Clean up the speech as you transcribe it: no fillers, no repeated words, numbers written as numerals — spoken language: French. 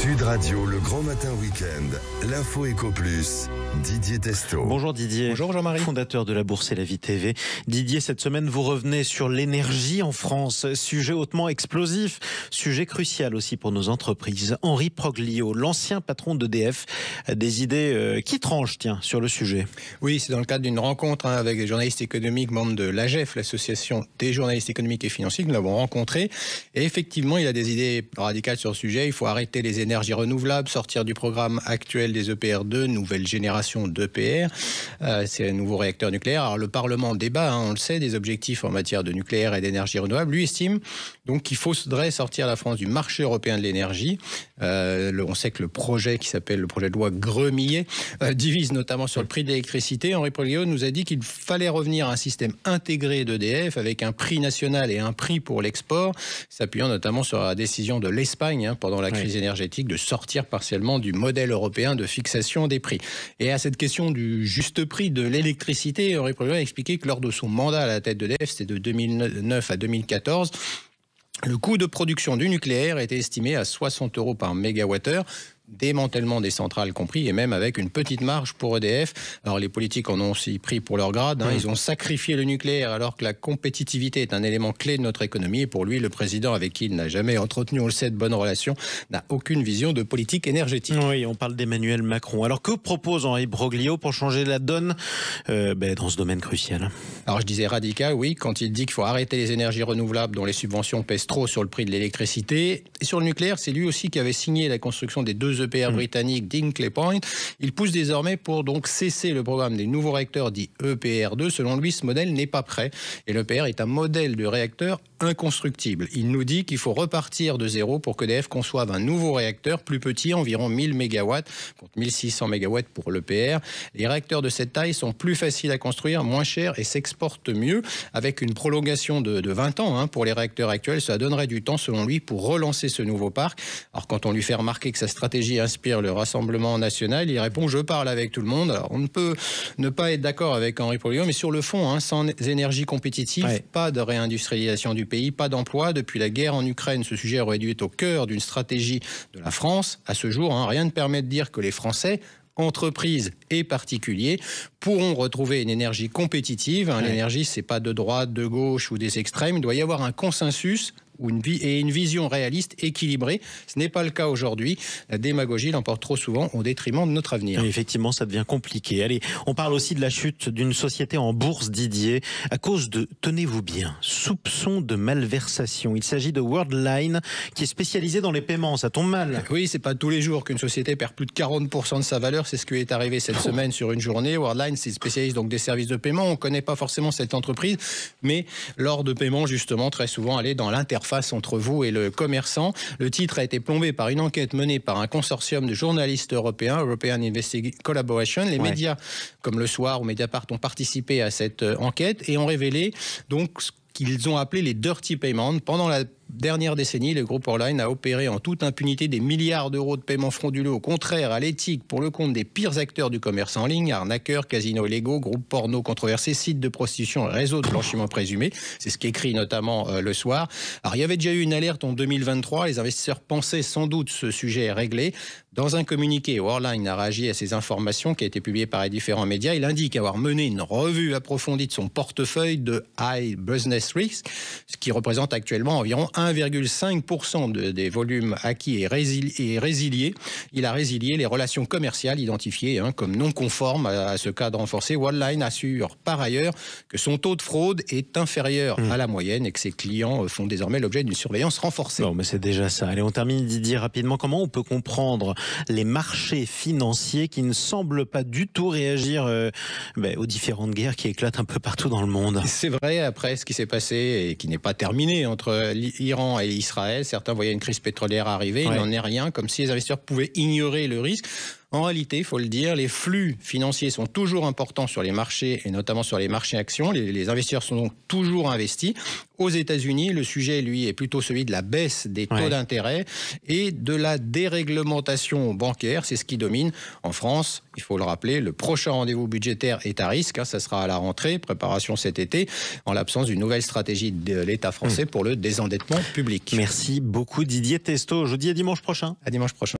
Sud Radio, le grand matin week-end, l'info Éco Plus, Didier Testo. Bonjour Didier. Bonjour Jean-Marie. Fondateur de la Bourse et la Vie TV. Didier, cette semaine, vous revenez sur l'énergie en France. Sujet hautement explosif, sujet crucial aussi pour nos entreprises. Henri Proglio, l'ancien patron d'EDF, a des idées qui tranchent, sur le sujet. Oui, c'est dans le cadre d'une rencontre avec des journalistes économiques, membres de l'AGEF, l'association des journalistes économiques et financiers, que nous l'avons rencontré. Et effectivement, il a des idées radicales sur le sujet. Il faut arrêter les énergies renouvelables, sortir du programme actuel des EPR2, nouvelle génération d'EPR. C'est un nouveau réacteur nucléaire. Alors le Parlement débat, on le sait, des objectifs en matière de nucléaire et d'énergie renouvelable. Lui estime donc qu'il faudrait sortir la France du marché européen de l'énergie. On sait que le projet qui s'appelle le projet de loi Gremillet divise notamment sur le prix de l'électricité. Henri Proglio nous a dit qu'il fallait revenir à un système intégré d'EDF avec un prix national et un prix pour l'export, s'appuyant notamment sur la décision de l'Espagne pendant la crise énergétique de sortir partiellement du modèle européen de fixation des prix. Et à cette question du juste prix de l'électricité, Henri Proglio a expliqué que lors de son mandat à la tête d'EDF, c'était de 2009 à 2014, le coût de production du nucléaire était estimé à 60 € par mégawattheure, démantèlement des centrales compris, et même avec une petite marge pour EDF. Alors les politiques en ont aussi pris pour leur grade. Ils ont sacrifié le nucléaire alors que la compétitivité est un élément clé de notre économie. Et pour lui, le président, avec qui il n'a jamais entretenu, on le sait, de bonnes relations, n'a aucune vision de politique énergétique. Oui, on parle d'Emmanuel Macron. Alors que propose Henri Proglio pour changer la donne dans ce domaine crucial? Alors je disais radical, oui, quand il dit qu'il faut arrêter les énergies renouvelables dont les subventions pèsent trop sur le prix de l'électricité. Et sur le nucléaire, c'est lui aussi qui avait signé la construction des deux EPR britanniques d'Hinkley Point. Il pousse désormais pour donc cesser le programme des nouveaux réacteurs dits EPR2. Selon lui, ce modèle n'est pas prêt. Et l'EPR est un modèle de réacteur inconstructible. Il nous dit qu'il faut repartir de zéro pour qu'EDF conçoive un nouveau réacteur plus petit, environ 1000 MW, contre 1600 MW pour l'EPR. Les réacteurs de cette taille sont plus faciles à construire, moins chers et s'exportent mieux. Avec une prolongation de 20 ans pour les réacteurs actuels, ça donnerait du temps, selon lui, pour relancer ce nouveau parc. Alors quand on lui fait remarquer que sa stratégie inspire le Rassemblement national, il répond « Je parle avec tout le monde ». Alors on ne peut ne pas être d'accord avec Henri Proglio, mais sur le fond, sans énergie compétitive, pas de réindustrialisation du pays, pas d'emploi. Depuis la guerre en Ukraine, ce sujet aurait dû être au cœur d'une stratégie de la France. À ce jour, rien ne permet de dire que les Français, entreprises et particuliers, pourront retrouver une énergie compétitive. L'énergie, c'est pas de droite, de gauche ou des extrêmes. Il doit y avoir un consensus et une vision réaliste, équilibrée. Ce n'est pas le cas aujourd'hui. La démagogie l'emporte trop souvent au détriment de notre avenir. Et effectivement, ça devient compliqué. Allez, on parle aussi de la chute d'une société en bourse, Didier, à cause de, tenez-vous bien, soupçons de malversation. Il s'agit de Worldline, qui est spécialisée dans les paiements. Ça tombe mal. Oui, c'est pas tous les jours qu'une société perd plus de 40% de sa valeur. C'est ce qui est arrivé cette semaine sur une journée. Worldline, c'est spécialiste donc des services de paiement. On ne connaît pas forcément cette entreprise, mais lors de paiement, justement, très souvent, elle est dans l'interface entre vous et le commerçant. Le titre a été plombé par une enquête menée par un consortium de journalistes européens, European Investigation Collaboration. Les médias, comme Le Soir ou Mediapart, ont participé à cette enquête et ont révélé donc ce qu'ils ont appelé les dirty payments. Pendant la dernière décennie, le groupe Worldline a opéré en toute impunité des milliards d'euros de paiements frauduleux, au contraire à l'éthique, pour le compte des pires acteurs du commerce en ligne, arnaqueurs, casinos illégaux, groupes porno controversés, sites de prostitution, réseaux de blanchiment présumé. C'est ce qu'écrit notamment Le Soir. Alors, il y avait déjà eu une alerte en 2023. Les investisseurs pensaient sans doute ce sujet réglé. Dans un communiqué, Worldline a réagi à ces informations qui a été publiées par les différents médias. Il indique avoir mené une revue approfondie de son portefeuille de high business risk, ce qui représente actuellement environ 1,5% des volumes acquis et résiliés. Il a résilié les relations commerciales identifiées comme non conformes à ce cadre renforcé. Worldline assure par ailleurs que son taux de fraude est inférieur à la moyenne et que ses clients font désormais l'objet d'une surveillance renforcée. Bon, mais c'est déjà ça. Allez, on termine, Didier, rapidement. Comment on peut comprendre les marchés financiers qui ne semblent pas du tout réagir aux différentes guerres qui éclatent un peu partout dans le monde? C'est vrai, après ce qui s'est passé et qui n'est pas terminé entre l'Iran et Israël, certains voyaient une crise pétrolière arriver, il n'en est rien, comme si les investisseurs pouvaient ignorer le risque. En réalité, il faut le dire, les flux financiers sont toujours importants sur les marchés et notamment sur les marchés actions. Les investisseurs sont donc toujours investis. Aux États-Unis, le sujet, lui, est plutôt celui de la baisse des taux d'intérêt et de la déréglementation bancaire. C'est ce qui domine. En France, il faut le rappeler, le prochain rendez-vous budgétaire est à risque. Ça sera à la rentrée, préparation cet été, en l'absence d'une nouvelle stratégie de l'État français pour le désendettement public. Merci beaucoup, Didier Testo. Jeudi et dimanche prochain. À dimanche prochain.